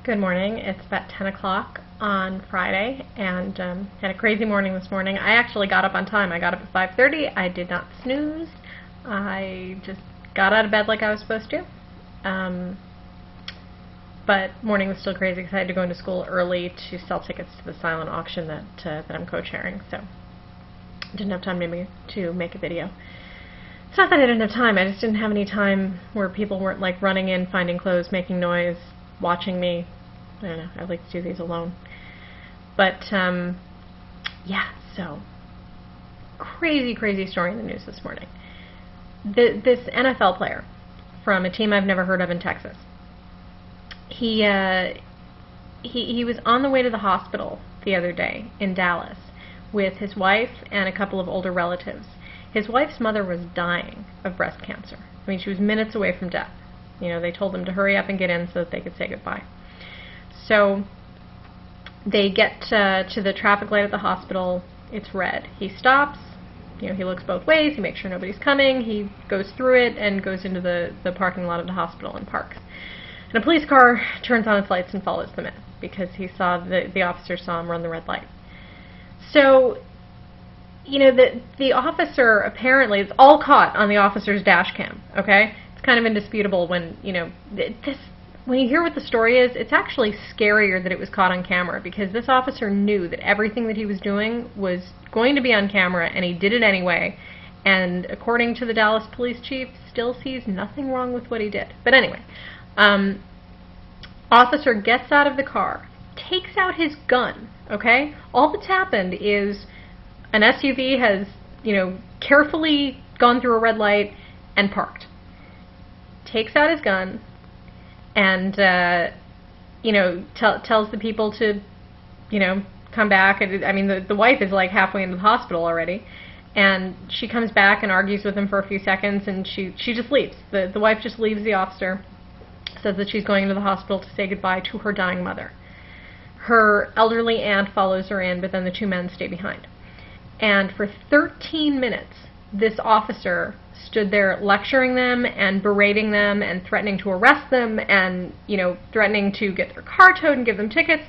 Good morning. It's about 10 o'clock on Friday, and had a crazy morning this morning. I actually got up on time. I got up at 5:30. I did not snooze. I just got out of bed like I was supposed to. But morning was still crazy because I had to go into school early to sell tickets to the silent auction that I'm co-chairing, so I didn't have time to make a video. It's not that I didn't have time, I just didn't have any time where people weren't like running in, finding clothes, making noise, watching me. I don't know, I like to do these alone. But, yeah, so, crazy story in the news this morning. This NFL player from a team I've never heard of in Texas, he was on the way to the hospital the other day in Dallas with his wife and a couple of older relatives. His wife's mother was dying of breast cancer. I mean, she was minutes away from death. You know, they told them to hurry up and get in so that they could say goodbye. So they get to the traffic light at the hospital. It's red. He stops. You know, he looks both ways. He makes sure nobody's coming. He goes through it and goes into the parking lot of the hospital and parks. And a police car turns on its lights and follows them in because he saw the officer saw him run the red light. So, you know, the officer apparently, it's all caught on the officer's dash cam, okay? It's kind of indisputable when, you know, when you hear what the story is, it's actually scarier that it was caught on camera because this officer knew that everything that he was doing was going to be on camera and he did it anyway. And according to the Dallas police chief, still sees nothing wrong with what he did. But anyway, officer gets out of the car, takes out his gun, okay? All that's happened is an SUV has, you know, carefully gone through a red light and parked. Takes out his gun and, you know, tells the people to, you know, come back. I mean, the wife is like halfway into the hospital already. And she comes back and argues with him for a few seconds and she just leaves. The wife just leaves the officer, says that she's going to the hospital to say goodbye to her dying mother. Her elderly aunt follows her in, but then the two men stay behind. And for 13 minutes, this officer stood there lecturing them and berating them and threatening to arrest them and, you know, threatening to get their car towed and give them tickets.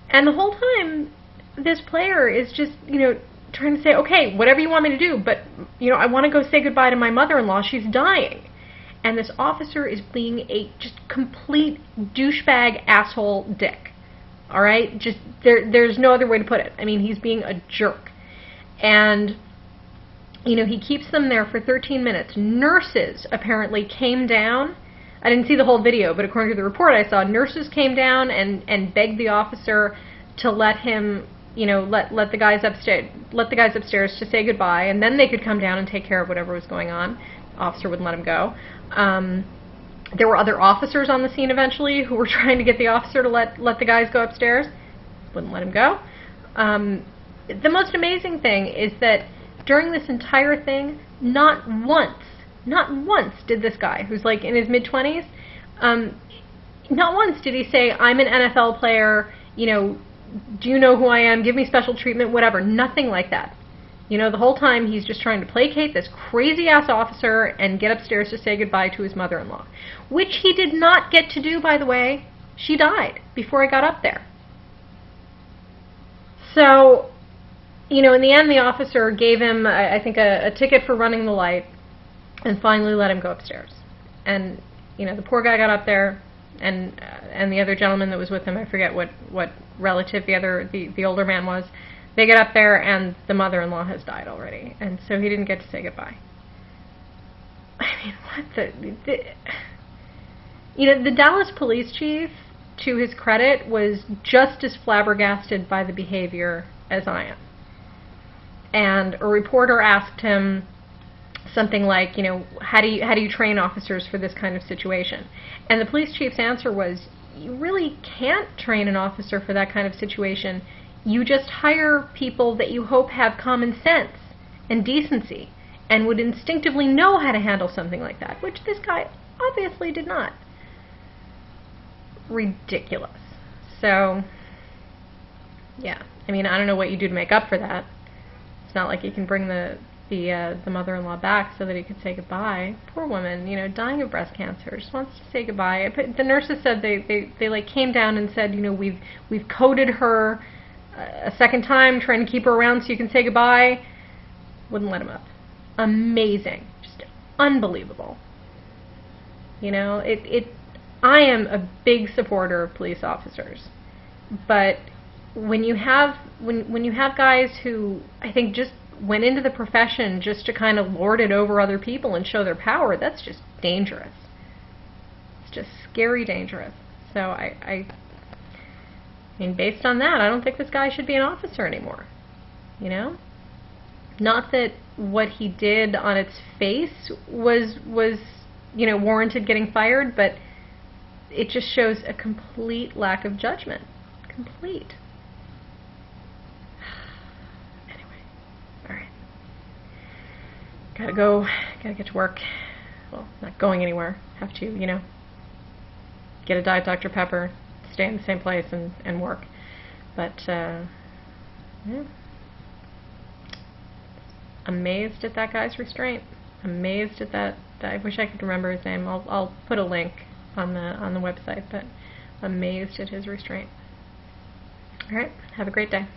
And the whole time, this player is just, you know, trying to say, okay, whatever you want me to do, but, you know, I want to go say goodbye to my mother-in-law. She's dying. And this officer is being a just complete douchebag asshole dick. All right? Just, there's no other way to put it. I mean, he's being a jerk. And, you know, he keeps them there for 13 minutes. Nurses apparently came down. I didn't see the whole video, but according to the report I saw, nurses came down and begged the officer to let him, you know, let the guys upstairs to say goodbye, and then they could come down and take care of whatever was going on. The officer wouldn't let him go. There were other officers on the scene eventually who were trying to get the officer to let the guys go upstairs. Wouldn't let him go. The most amazing thing is that during this entire thing, not once did this guy, who's like in his mid-20s, not once did he say, I'm an NFL player, you know, do you know who I am, give me special treatment, whatever. Nothing like that. You know, the whole time he's just trying to placate this crazy-ass officer and get upstairs to say goodbye to his mother-in-law, which he did not get to do, by the way. She died before he got up there. So, you know, in the end, the officer gave him, I think, a ticket for running the light and finally let him go upstairs. And, you know, the poor guy got up there, and the other gentleman that was with him, I forget what relative the older man was, they get up there and the mother-in-law has died already. And so he didn't get to say goodbye. I mean, what you know, the Dallas police chief, to his credit, was just as flabbergasted by the behavior as I am. And a reporter asked him something like, you know, how do you train officers for this kind of situation? And the police chief's answer was, you really can't train an officer for that kind of situation. You just hire people that you hope have common sense and decency and would instinctively know how to handle something like that, which this guy obviously did not. Ridiculous. So, yeah. I mean, I don't know what you do to make up for that. It's not like you can bring the the mother-in-law back so that he could say goodbye. Poor woman, you know, dying of breast cancer, just wants to say goodbye. But the nurses said they like came down and said, you know, we've coded her a second time, trying to keep her around so you can say goodbye. Wouldn't let him up. Amazing, just unbelievable. You know, I am a big supporter of police officers, but when you have guys who I think just went into the profession just to kind of lord it over other people and show their power, that's just dangerous. It's just scary dangerous. So I mean, based on that, I don't think this guy should be an officer anymore. You know? Not that what he did on its face was you know, warranted getting fired, but it just shows a complete lack of judgment. Complete. Gotta get to work. Well, not going anywhere. Have to, you know, get a Diet Dr. Pepper, stay in the same place and work. But, yeah. Amazed at that guy's restraint. Amazed at that. I wish I could remember his name. I'll put a link on the website, but amazed at his restraint. Alright, have a great day.